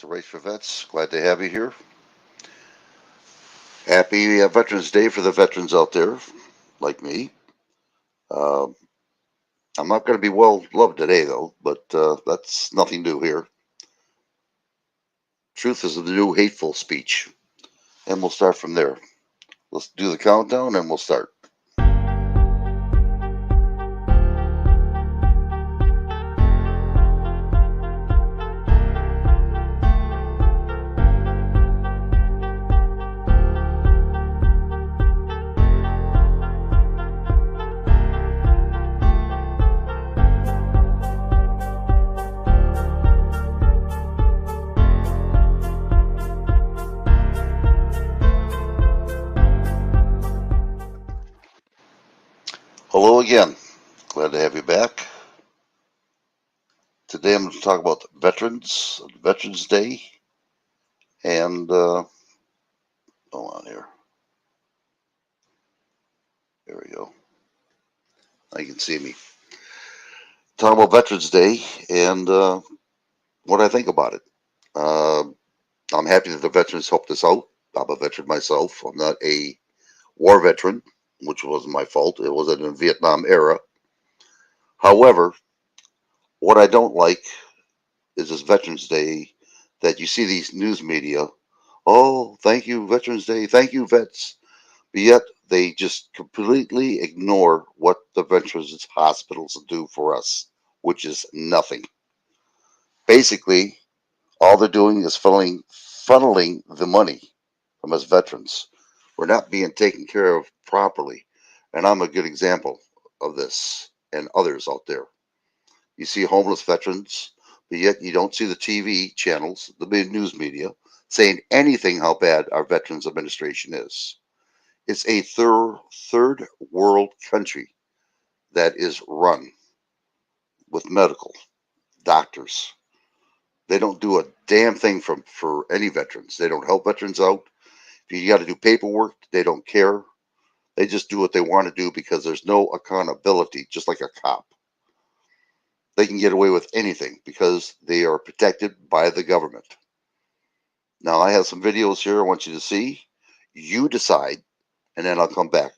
to Race for Vets. Glad to have you here. Happy Veterans Day for the veterans out there, like me. Uh, I'm not going to be well loved today, though, but that's nothing new here. Truth is the new hateful speech, and we'll start from there. Let's do the countdown, and we'll start. Hello again. Glad to have you back. Today I'm going to talk about Veterans Day, and hold on here. There we go. Now you can see me. Talk about Veterans Day and what I think about it. Uh, I'm happy that the veterans helped us out. I'm a veteran myself. I'm not a war veteran, which wasn't my fault. It was in the Vietnam era. However, what I don't like is this Veterans Day that you see these news media. Oh, thank you, Veterans Day. Thank you, vets. But yet they just completely ignore what the veterans hospitals do for us, which is nothing. Basically, all they're doing is funneling the money from us veterans. We're not being taken care of properly. And I'm a good example of this and others out there. You see homeless veterans, but yet you don't see the TV channels, the news media, saying anything how bad our Veterans Administration is. It's a third world country that is run with medical doctors. They don't do a damn thing for any veterans. They don't help veterans out. If you got to do paperwork, they don't care. They just do what they want to do because there's no accountability, just like a cop. They can get away with anything because they are protected by the government. Now, I have some videos here I want you to see. You decide, and then I'll come back.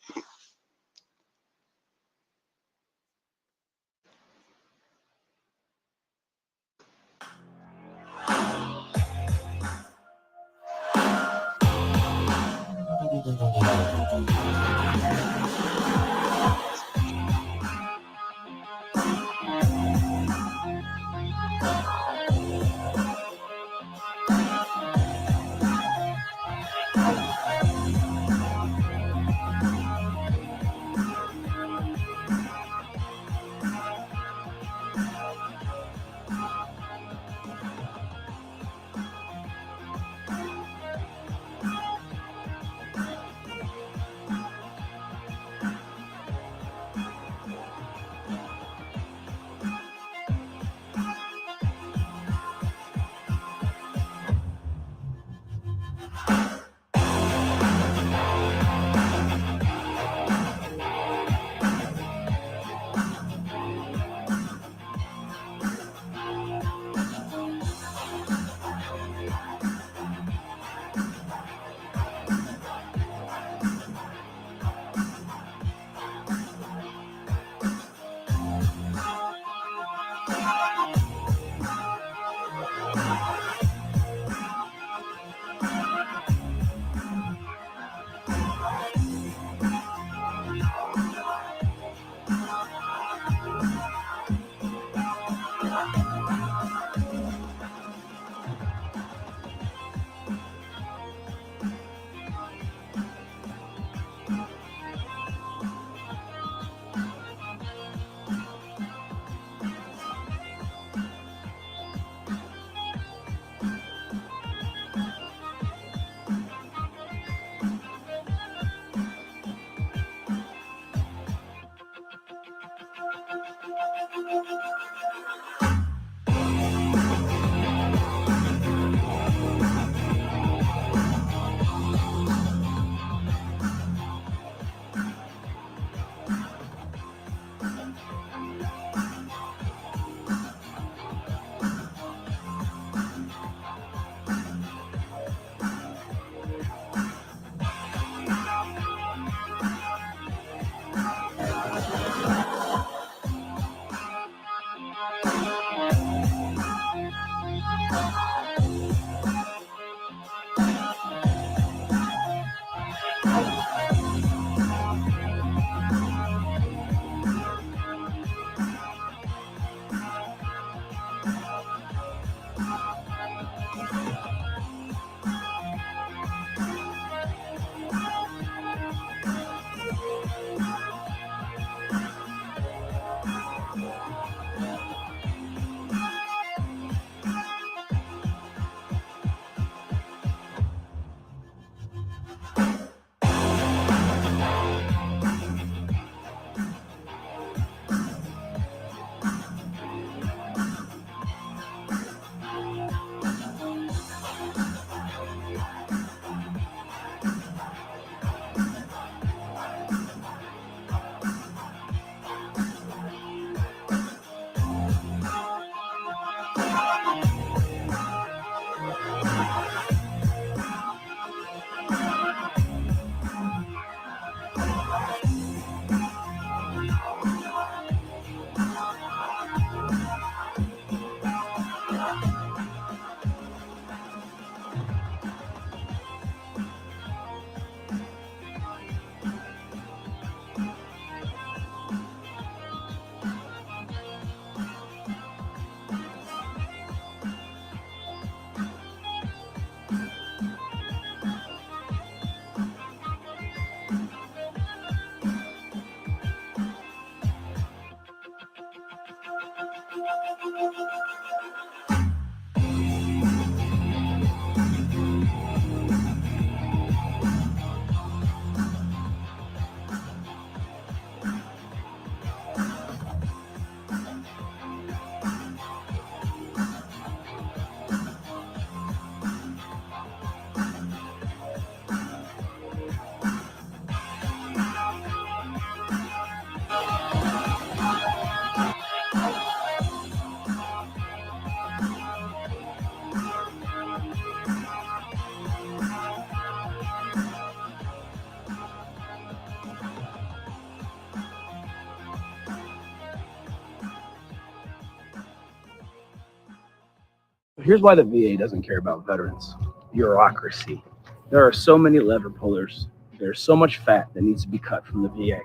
Here's why the VA doesn't care about veterans: bureaucracy. There are so many lever pullers, there's so much fat that needs to be cut from the VA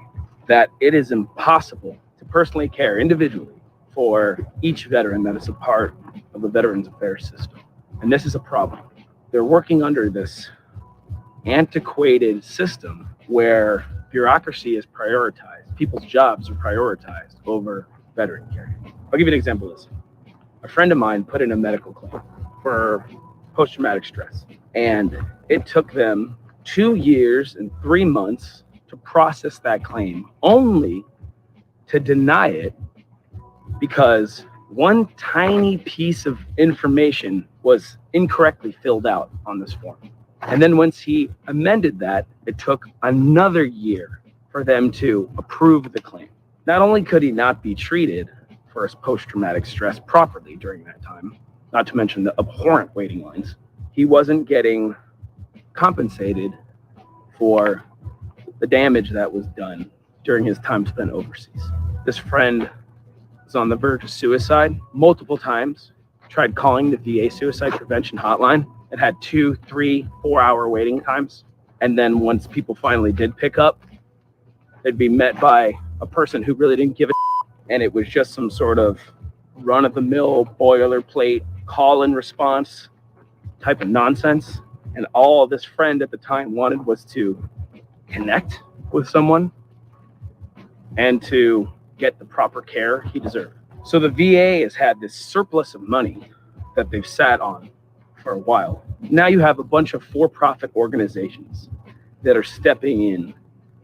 that it is impossible to personally care individually for each veteran that is a part of the Veterans Affairs system. And this is a problem. They're working under this antiquated system where bureaucracy is prioritized. People's jobs are prioritized over veteran care. I'll give you an example of this. A friend of mine put in a medical claim for post-traumatic stress, and it took them 2 years and 3 months to process that claim, only to deny it because one tiny piece of information was incorrectly filled out on this form. And then once he amended that, it took another year for them to approve the claim. Not only could he not be treated for his post-traumatic stress properly during that time, not to mention the abhorrent waiting lines, he wasn't getting compensated for the damage that was done during his time spent overseas. This friend was on the verge of suicide multiple times, tried calling the VA suicide prevention hotline. It had 2, 3, 4 hour waiting times. And then once people finally did pick up, they'd be met by a person who really didn't give a and it was just some sort of run-of-the-mill boilerplate call and response type of nonsense. And all this friend at the time wanted was to connect with someone and to get the proper care he deserved. So the VA has had this surplus of money that they've sat on for a while. Now you have a bunch of for-profit organizations that are stepping in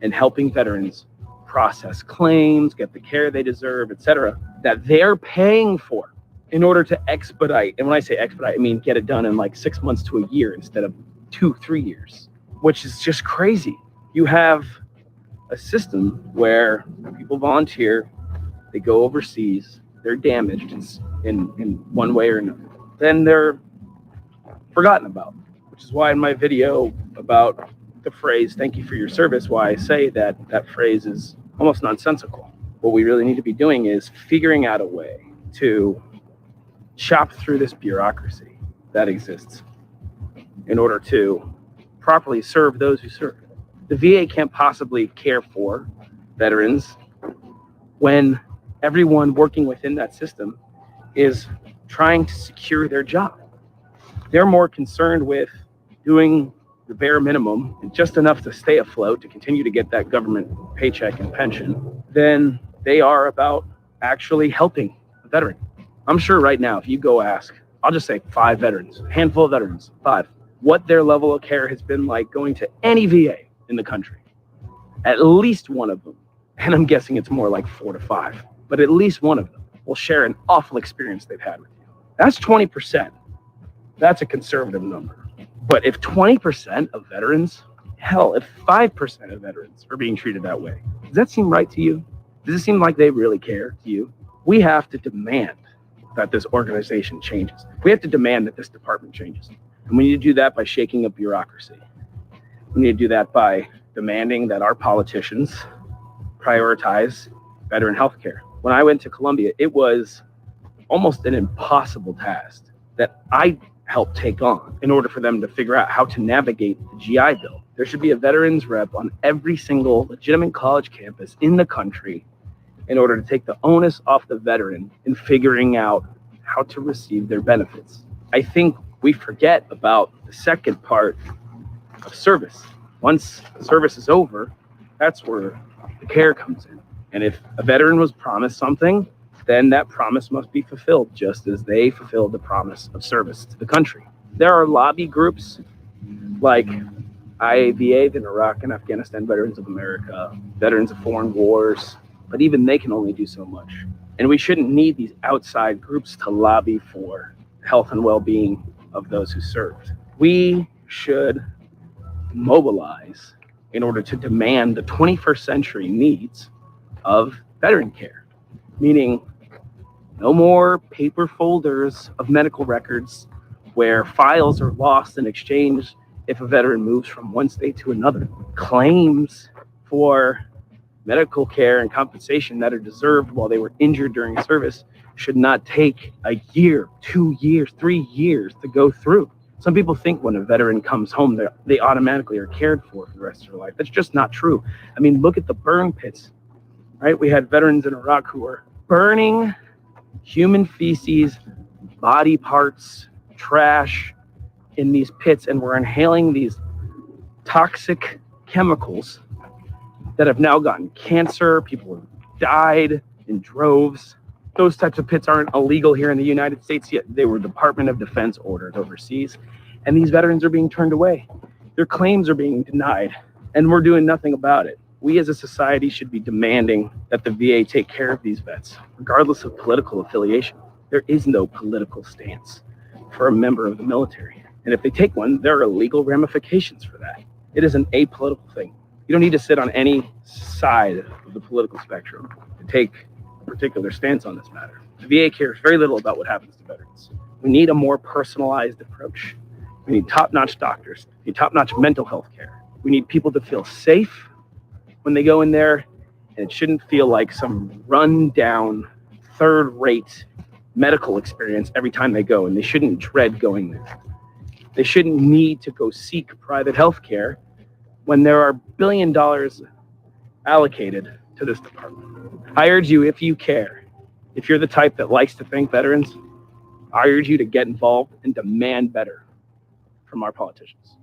and helping veterans process claims, get the care they deserve, etc., that they're paying for in order to expedite. And when I say expedite, I mean get it done in like 6 months to a year instead of 2-3 years, which is just crazy. You have a system where people volunteer, they go overseas, they're damaged in one way or another. Then they're forgotten about, which is why in my video about the phrase, "thank you for your service," why I say that that phrase is almost nonsensical. What we really need to be doing is figuring out a way to chop through this bureaucracy that exists in order to properly serve those who serve. The VA can't possibly care for veterans when everyone working within that system is trying to secure their job. They're more concerned with doing the bare minimum and just enough to stay afloat to continue to get that government paycheck and pension than they are about actually helping a veteran. I'm sure right now, if you go ask, I'll just say 5 veterans, a handful of veterans, 5, what their level of care has been like going to any VA in the country. At least one of them, and I'm guessing it's more like 4 to 5, but at least one of them will share an awful experience they've had with you. That's 20%. That's a conservative number. But if 20% of veterans, hell, if 5% of veterans are being treated that way, does that seem right to you? Does it seem like they really care to you? We have to demand that this organization changes. We have to demand that this department changes. And we need to do that by shaking up bureaucracy. We need to do that by demanding that our politicians prioritize veteran health care. When I went to Colombia, it was almost an impossible task that I helped take on in order for them to figure out how to navigate the GI Bill. There should be a veterans rep on every single legitimate college campus in the country in order to take the onus off the veteran in figuring out how to receive their benefits. I think we forget about the second part of service. Once service is over, that's where the care comes in. And if a veteran was promised something, then that promise must be fulfilled, just as they fulfilled the promise of service to the country. There are lobby groups like IAVA, the Iraq and Afghanistan Veterans of America, Veterans of Foreign Wars, but even they can only do so much. And we shouldn't need these outside groups to lobby for health and well-being of those who served. We should mobilize in order to demand the 21st century needs of veteran care, meaning no more paper folders of medical records where files are lost and exchanged if a veteran moves from one state to another. Claims for medical care and compensation that are deserved while they were injured during service should not take a year, 2 years, 3 years to go through. Some people think when a veteran comes home, they automatically are cared for the rest of their life. That's just not true. I mean, look at the burn pits, right? We had veterans in Iraq who were burning human feces, body parts, trash in these pits, and were inhaling these toxic chemicals that have now gotten cancer. People have died in droves. Those types of pits aren't illegal here in the United States yet. They were Department of Defense orders overseas, and these veterans are being turned away. Their claims are being denied, and we're doing nothing about it. We as a society should be demanding that the VA take care of these vets, regardless of political affiliation. There is no political stance for a member of the military. And if they take one, there are legal ramifications for that. It is an apolitical thing. You don't need to sit on any side of the political spectrum to take a particular stance on this matter. The VA cares very little about what happens to veterans. We need a more personalized approach. We need top-notch doctors. We need top-notch mental health care. We need people to feel safe when they go in there, and it shouldn't feel like some run-down, third-rate medical experience every time they go, and they shouldn't dread going there. They shouldn't need to go seek private health care when there are $1 billion allocated to this department. I urge you, if you care, if you're the type that likes to thank veterans, I urge you to get involved and demand better from our politicians.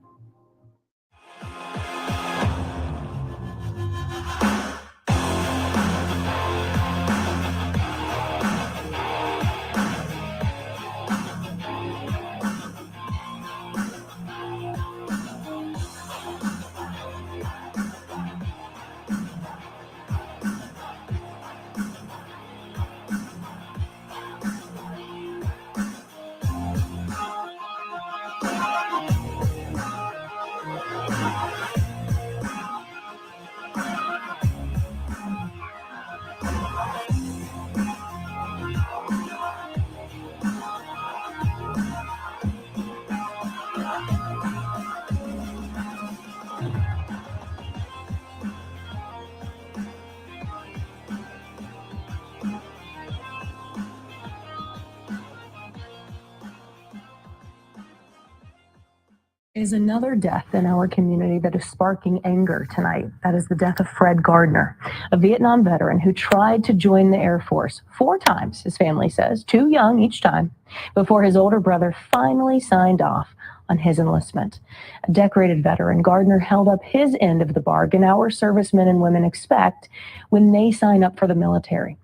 Is another death in our community that is sparking anger tonight. That is the death of Fred Gardner, a Vietnam veteran who tried to join the Air Force 4 times, his family says, too young each time, before his older brother finally signed off on his enlistment. A decorated veteran, Gardner held up his end of the bargain our servicemen and women expect when they sign up for the military.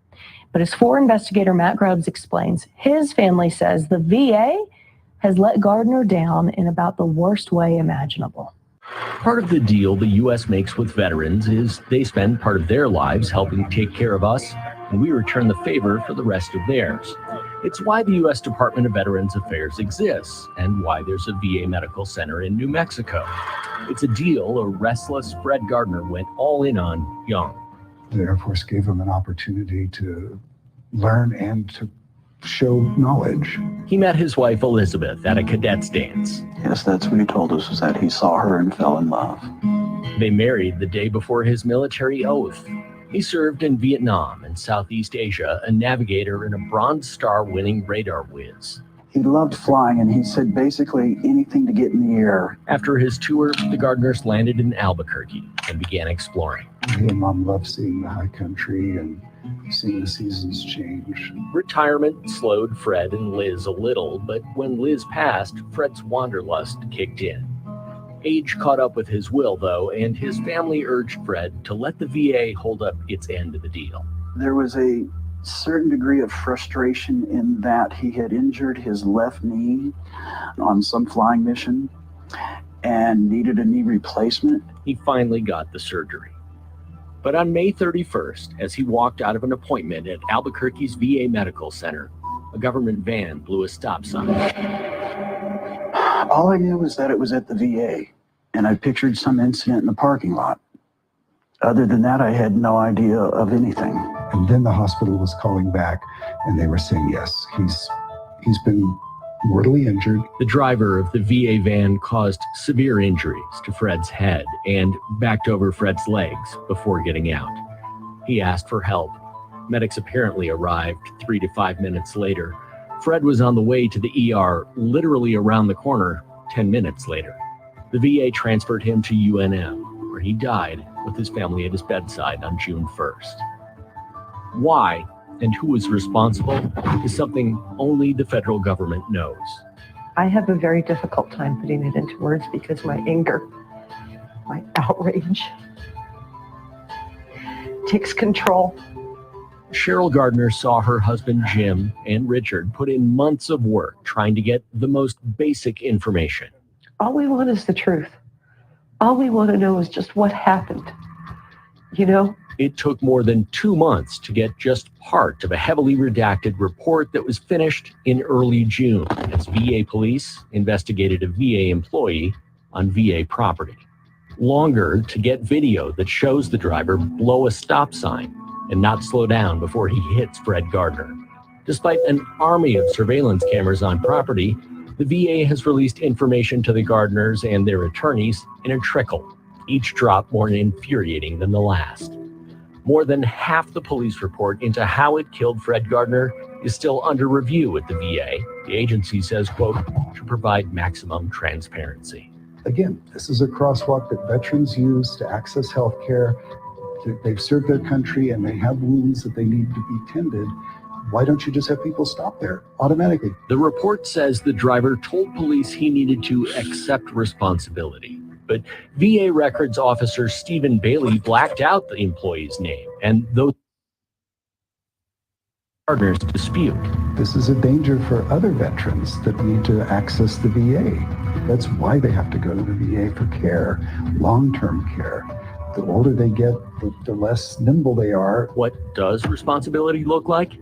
But as 4 investigator Matt Grubbs explains, his family says the VA has let Gardner down in about the worst way imaginable. Part of the deal the U.S. makes with veterans is they spend part of their lives helping take care of us, and we return the favor for the rest of theirs. It's why the U.S. Department of Veterans Affairs exists, and why there's a VA medical center in New Mexico. It's a deal a restless Fred Gardner went all in on young. The Air Force gave him an opportunity to learn and to show knowledge. He met his wife Elizabeth at a cadets dance. Yes, that's what he told us, was that he saw her and fell in love. They married the day before his military oath. He served in Vietnam and Southeast Asia, a navigator in a Bronze Star winning radar whiz. He loved flying, and he said basically anything to get in the air. After his tour, the Gardners landed in Albuquerque and began exploring. Me and Mom loved seeing the high country and seeing the seasons change. Retirement slowed Fred and Liz a little, but when Liz passed, Fred's wanderlust kicked in. Age caught up with his will, though, and his family urged Fred to let the VA hold up its end of the deal. There was a certain degree of frustration in that he had injured his left knee on some flying mission and needed a knee replacement. He finally got the surgery. But on May 31st, as he walked out of an appointment at Albuquerque's VA Medical Center, a government van blew a stop sign. All I knew was that it was at the VA, and I pictured some incident in the parking lot. Other than that, I had no idea of anything. And then the hospital was calling back, and they were saying, yes, he's been mortally injured. The driver of the VA van caused severe injuries to Fred's head and backed over Fred's legs before getting out. He asked for help. Medics apparently arrived 3 to 5 minutes later. Fred was on the way to the ER literally around the corner 10 minutes later. The VA transferred him to UNM, where he died with his family at his bedside on June 1st. Why and who is responsible is something only the federal government knows. I have a very difficult time putting it into words because my anger, my outrage takes control. Cheryl Gardner saw her husband Jim and Richard put in months of work trying to get the most basic information. All we want is the truth. All we want to know is just what happened. You know? It took more than 2 months to get just part of a heavily redacted report that was finished in early June as VA police investigated a VA employee on VA property. Longer to get video that shows the driver blow a stop sign and not slow down before he hits Fred Gardner. Despite an army of surveillance cameras on property, the VA has released information to the Gardners and their attorneys in a trickle, each drop more infuriating than the last. More than half the police report into how it killed Fred Gardner is still under review at the VA. The agency says, quote, to provide maximum transparency. Again, this is a crosswalk that veterans use to access health care. They've served their country and they have wounds that they need to be tended. Why don't you just have people stop there automatically? The report says the driver told police he needed to accept responsibility. But VA records officer Stephen Bailey blacked out the employee's name, and those partners dispute. This is a danger for other veterans that need to access the VA. That's why they have to go to the VA for care, long-term care. The older they get, the less nimble they are. What does responsibility look like?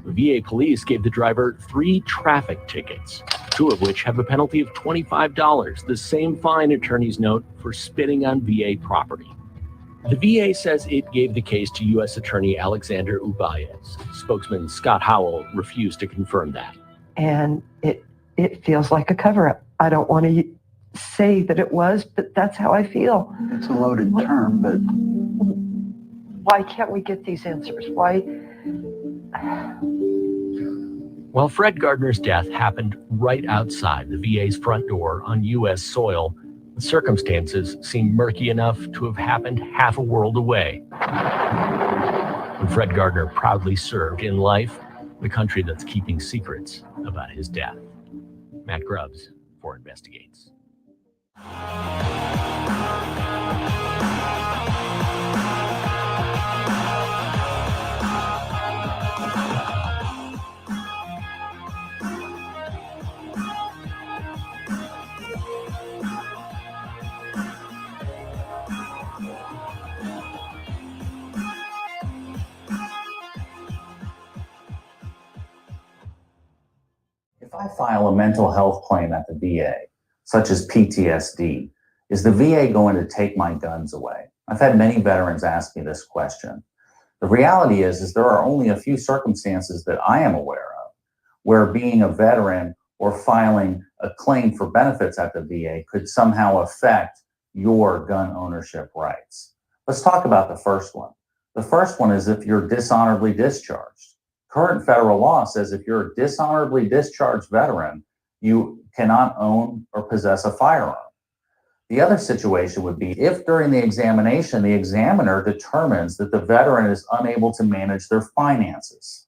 VA police gave the driver 3 traffic tickets, 2 of which have a penalty of $25, the same fine attorneys note for spitting on VA property. The VA says it gave the case to U.S. Attorney Alexander Ubayez. Spokesman Scott Howell refused to confirm that. And it feels like a cover-up. I don't want to say that it was, but that's how I feel. It's a loaded term, but why can't we get these answers? Why? While Fred Gardner's death happened right outside the VA's front door on U.S. soil, The circumstances seem murky enough to have happened half a world away. When Fred Gardner proudly served in life the country that's keeping secrets about his death. Matt Grubbs for Investigates. If I file a mental health claim at the VA, such as PTSD, is the VA going to take my guns away? I've had many veterans ask me this question. The reality is there are only a few circumstances that I am aware of where being a veteran or filing a claim for benefits at the VA could somehow affect your gun ownership rights. Let's talk about the first one. The first one is if you're dishonorably discharged. Current federal law says if you're a dishonorably discharged veteran, you cannot own or possess a firearm. The other situation would be if during the examination, the examiner determines that the veteran is unable to manage their finances.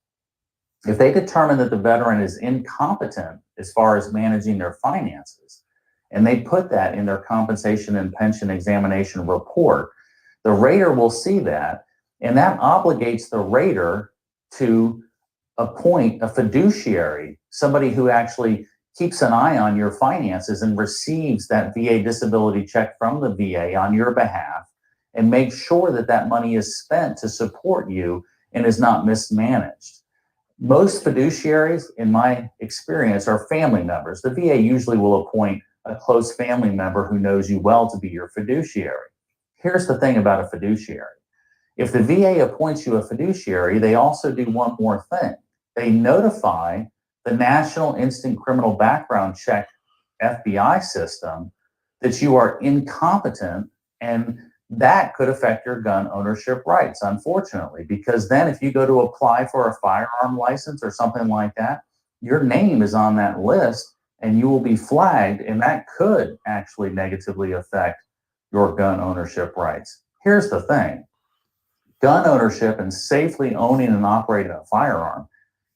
If they determine that the veteran is incompetent as far as managing their finances, and they put that in their compensation and pension examination report, the rater will see that, and that obligates the rater to appoint a fiduciary, somebody who actually keeps an eye on your finances and receives that VA disability check from the VA on your behalf and makes sure that that money is spent to support you and is not mismanaged. Most fiduciaries, in my experience, are family members. The VA usually will appoint a close family member who knows you well to be your fiduciary. Here's the thing about a fiduciary. If the VA appoints you a fiduciary, they also do one more thing. They notify the National Instant Criminal Background Check FBI system that you are incompetent, and that could affect your gun ownership rights, unfortunately, because then if you go to apply for a firearm license or something like that, your name is on that list and you will be flagged, and that could actually negatively affect your gun ownership rights. Here's the thing. Gun ownership and safely owning and operating a firearm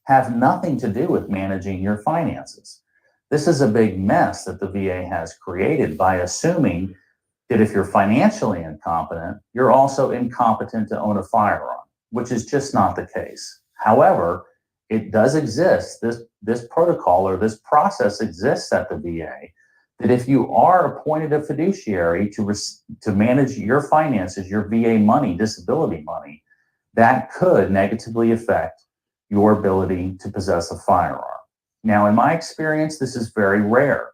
have nothing to do with managing your finances. This is a big mess that the VA has created by assuming that if you're financially incompetent, you're also incompetent to own a firearm, which is just not the case. However, it does exist. This protocol or this process exists at the VA that if you are appointed a fiduciary to manage your finances, your VA money, disability money, that could negatively affect your ability to possess a firearm. Now, in my experience, this is very rare.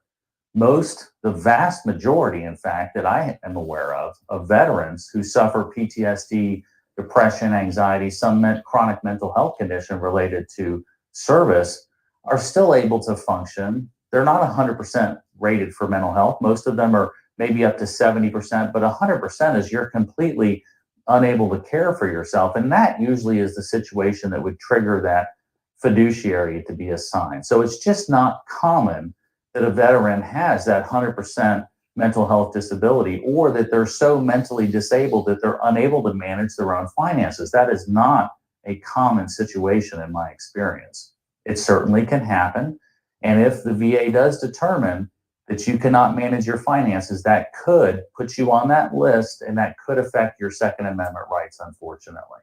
The vast majority, in fact, that I am aware of veterans who suffer PTSD, depression, anxiety, some chronic mental health condition related to service, are still able to function. They're not 100% rated for mental health. Most of them are maybe up to 70%, but 100% is you're completely unable to care for yourself. And that usually is the situation that would trigger that fiduciary to be assigned. So it's just not common that a veteran has that 100% mental health disability, or that they're so mentally disabled that they're unable to manage their own finances. That is not a common situation in my experience. It certainly can happen. And if the VA does determine that you cannot manage your finances, that could put you on that list, and that could affect your Second Amendment rights, unfortunately.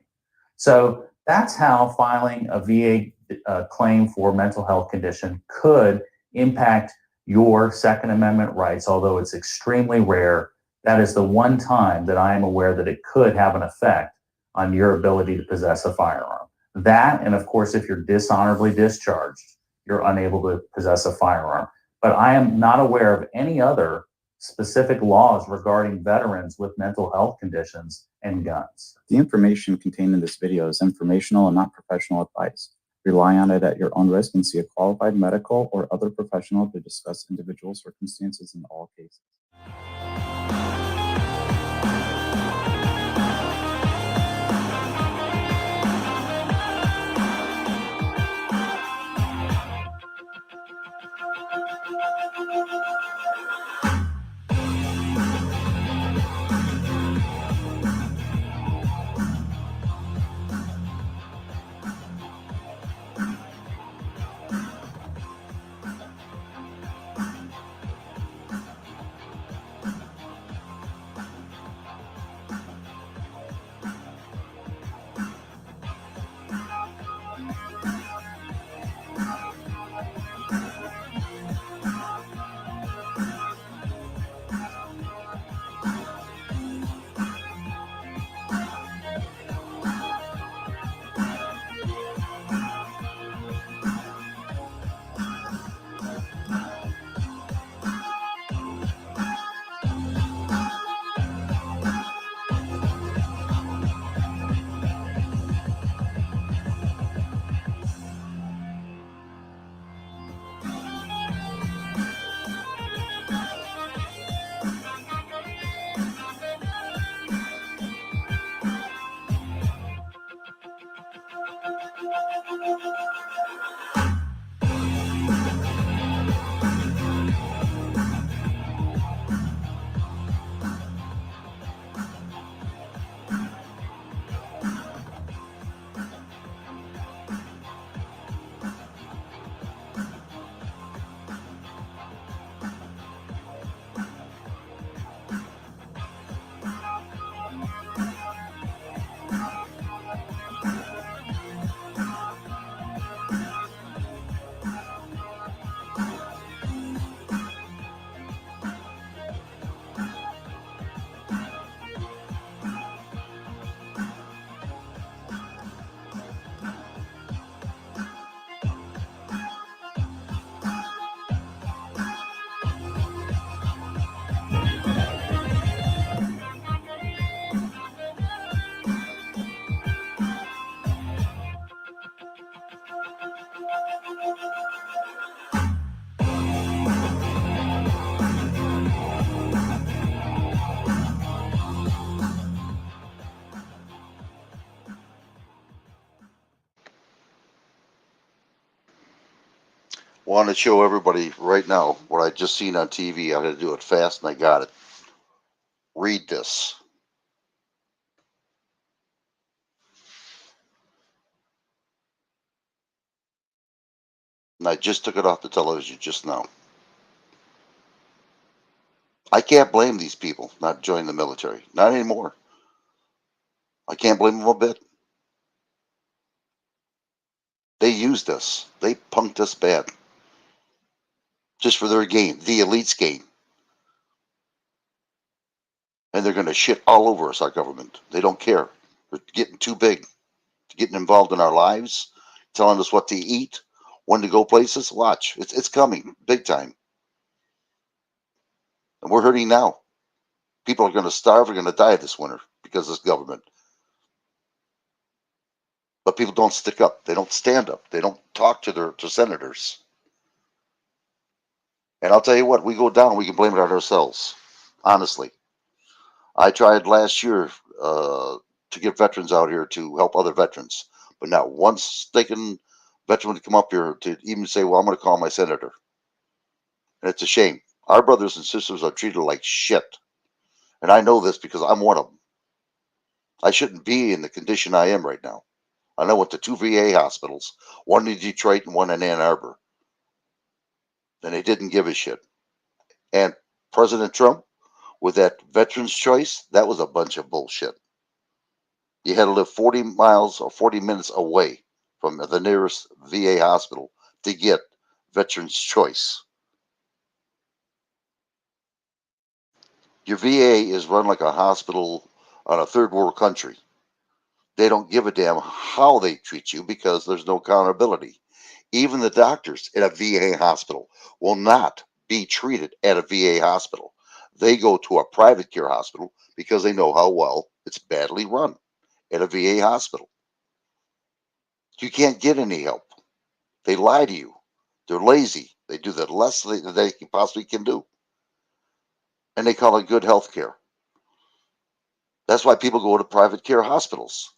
So that's how filing a VA claim for mental health condition could impact your Second Amendment rights, although it's extremely rare. That is the one time that I am aware that it could have an effect on your ability to possess a firearm. That, and of course, if you're dishonorably discharged, you're unable to possess a firearm. But I am not aware of any other specific laws regarding veterans with mental health conditions and guns. The information contained in this video is informational and not professional advice. Rely on it at your own risk and see a qualified medical or other professional to discuss individual circumstances in all cases. Want to show everybody right now what I just seen on TV. I had to do it fast and I got it. Read this. And I just took it off the television just now. I can't blame these people not joining the military. Not anymore. I can't blame them a bit. They used us. They punked us bad. Just for their gain, the elite's gain. And they're going to shit all over us, our government. They don't care. They're getting too big. Getting involved in our lives, telling us what to eat, when to go places. Watch. It's coming big time. And we're hurting now. People are going to starve, are going to die this winter because of this government. But people don't stick up. They don't stand up. They don't talk to their senators. And I'll tell you what, we go down, we can blame it on ourselves. Honestly. I tried last year to get veterans out here to help other veterans. But not one stinking veteran would come up here to even say, well, I'm going to call my senator. And it's a shame. Our brothers and sisters are treated like shit. And I know this because I'm one of them. I shouldn't be in the condition I am right now. I know went to 2 VA hospitals, one in Detroit and one in Ann Arbor. And they didn't give a shit. And President Trump, with that veterans choice, that was a bunch of bullshit. You had to live 40 miles or 40 minutes away from the nearest VA hospital to get veterans choice. Your VA is run like a hospital on a third world country. They don't give a damn how they treat you because there's no accountability. Even the doctors at a VA hospital will not be treated at a VA hospital. They go to a private care hospital because they know how well it's badly run at a VA hospital. You can't get any help. They lie to you. They're lazy. They do the less they possibly can do. And they call it good health care. That's why people go to private care hospitals.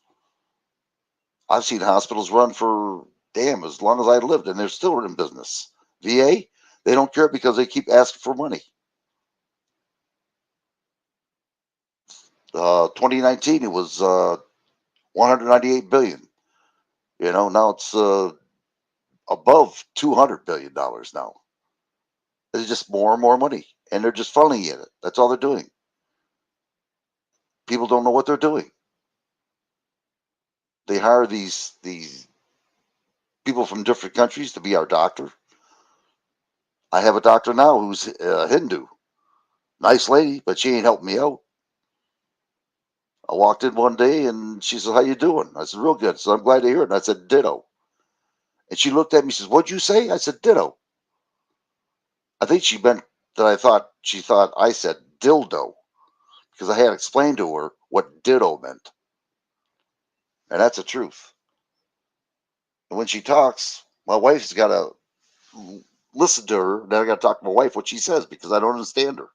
I've seen hospitals run for damn as long as I lived, and they're still in business. VA, they don't care because they keep asking for money. 2019, it was 198 billion. You know, now it's above 200 billion dollars now. It's just more and more money, and they're just funneling it. That's all they're doing. People don't know what they're doing. They hire these people from different countries to be our doctor. I have a doctor now who's Hindu. Nice lady, but she ain't helping me out. I walked in one day and she said, how you doing? I said, real good. So I'm glad to hear it. And I said, ditto. And she looked at me and says, what'd you say? I said, ditto. I think she meant that she thought I said dildo because I had explained to her what ditto meant. And that's the truth. And when she talks, my wife's got to listen to her. Then I got to talk to my wife what she says because I don't understand her.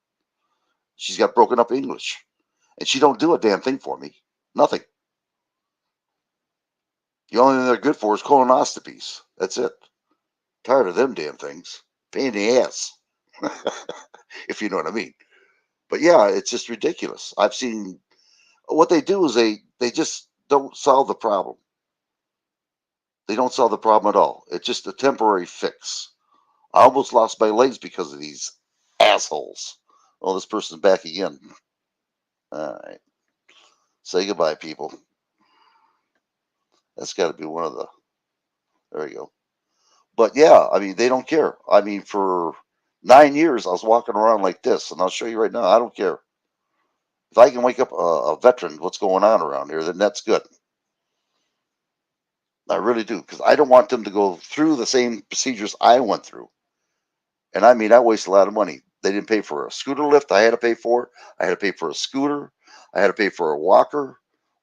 She's got broken up English. And she don't do a damn thing for me. Nothing. The only thing they're good for is colonoscopies. That's it. Tired of them damn things. Pain in the ass. If you know what I mean. But yeah, it's just ridiculous. I've seen what they do is they just don't solve the problem. They don't solve the problem at all. It's just a temporary fix. I almost lost my legs because of these assholes. Oh, this person's back again. All right. Say goodbye, people. That's got to be one of the. There we go. But yeah, I mean, they don't care. I mean, for 9 years, I was walking around like this, and I'll show you right now. I don't care. If I can wake up a veteran, what's going on around here, then that's good. I really do, because I don't want them to go through the same procedures I went through. And I mean, I waste a lot of money. They didn't pay for a scooter lift I had to pay for. I had to pay for a scooter. I had to pay for a walker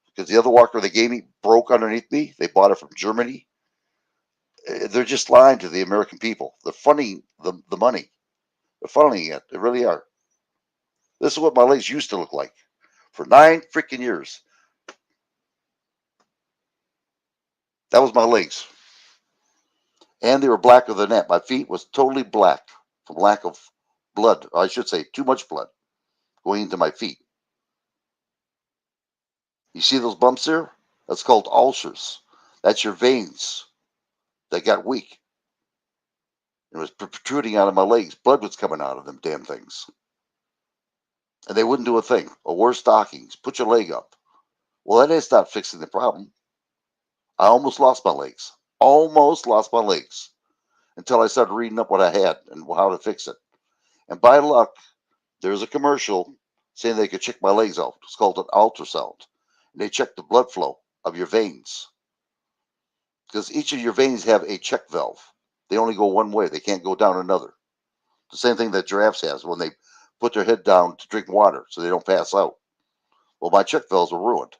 because the other walker they gave me broke underneath me. They bought it from Germany. They're just lying to the American people. They're funding the money. They're funneling it. They really are. This is what my legs used to look like for 9 freaking years. That was my legs. And they were blacker than that. My feet was totally black from lack of blood. Or I should say too much blood going into my feet. You see those bumps there? That's called ulcers. That's your veins that got weak. It was protruding out of my legs. Blood was coming out of them damn things. And they wouldn't do a thing. Or wear stockings. Put your leg up. Well, that is not fixing the problem. I almost lost my legs. Almost lost my legs. Until I started reading up what I had and how to fix it. And by luck, there's a commercial saying they could check my legs out. It's called an ultrasound. And they check the blood flow of your veins. Because each of your veins have a check valve. They only go one way. They can't go down another. The same thing that giraffes has when they put their head down to drink water so they don't pass out. Well, my check valves were ruined.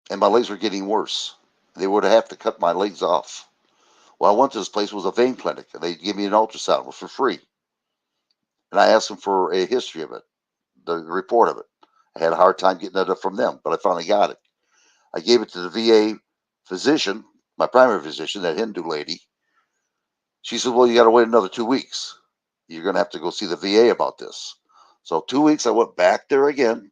And my legs were getting worse. They would have to cut my legs off. Well, I went to this place. It was a vein clinic. And they gave me an ultrasound for free. And I asked them for a history of it, the report of it. I had a hard time getting it from them, but I finally got it. I gave it to the VA physician, my primary physician, that Hindu lady. She said, well, you got to wait another 2 weeks. You're going to have to go see the VA about this. So 2 weeks, I went back there again,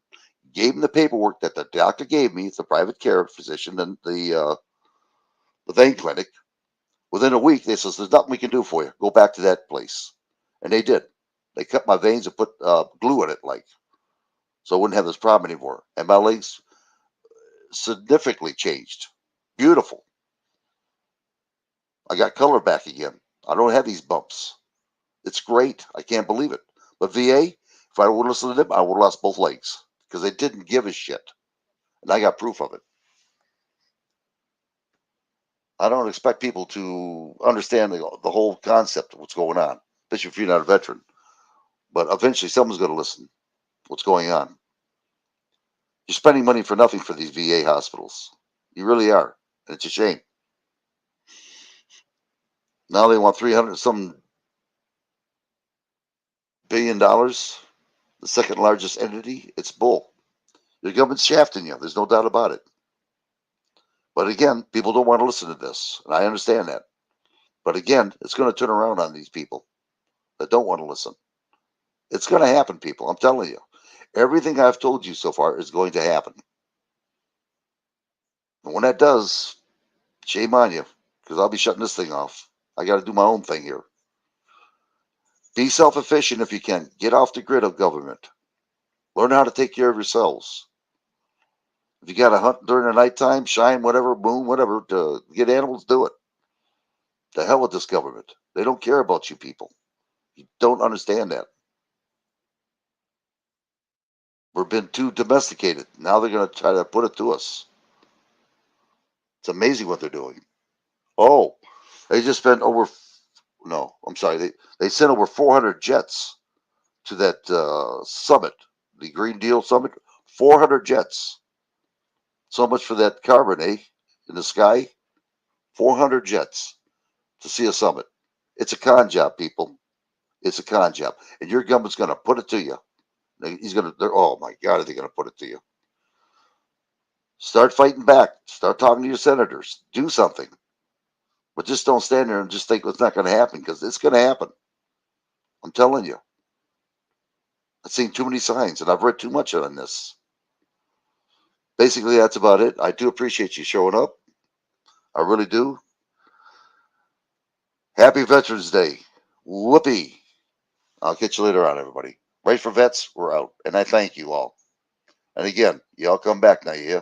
gave them the paperwork that the doctor gave me. It's a private care physician and the vein clinic. Within a week, they says, there's nothing we can do for you. Go back to that place. And they did. They cut my veins and put glue in it, so I wouldn't have this problem anymore. And my legs significantly changed. Beautiful. I got color back again. I don't have these bumps. It's great. I can't believe it. But VA, if I would listen to them, I would have lost both legs because they didn't give a shit. And I got proof of it. I don't expect people to understand the whole concept of what's going on, especially if you're not a veteran. But eventually someone's going to listen what's going on. You're spending money for nothing for these VA hospitals. You really are. And it's a shame. Now they want 300 some $billion, the second largest entity. It's bull. Your government's shafting you. There's no doubt about it. But again, people don't want to listen to this. And I understand that. But again, it's going to turn around on these people that don't want to listen. It's going to happen, people. I'm telling you. Everything I've told you so far is going to happen. And when that does, shame on you, because I'll be shutting this thing off. I got to do my own thing here. Be self-efficient if you can. Get off the grid of government. Learn how to take care of yourselves. If you got to hunt during the nighttime, shine, whatever, moon, whatever, to get animals, do it. The hell with this government. They don't care about you people. You don't understand that. We've been too domesticated. Now they're going to try to put it to us. It's amazing what they're doing. Oh, they just spent over, no, I'm sorry. They sent over 400 jets to that summit, the Green Deal Summit. 400 jets. So much for that carbon, eh? In the sky. 400 jets to see a summit. It's a con job, people. It's a con job. And your government's going to put it to you. Oh my God, are they going to put it to you? Start fighting back. Start talking to your senators. Do something. But just don't stand there and just think it's not going to happen, because it's going to happen. I'm telling you. I've seen too many signs and I've read too much on this. Basically, that's about it. I do appreciate you showing up. I really do. Happy Veterans Day. Whoopee. I'll catch you later on, everybody. Right for Vets, we're out. And I thank you all. And again, y'all come back now, yeah?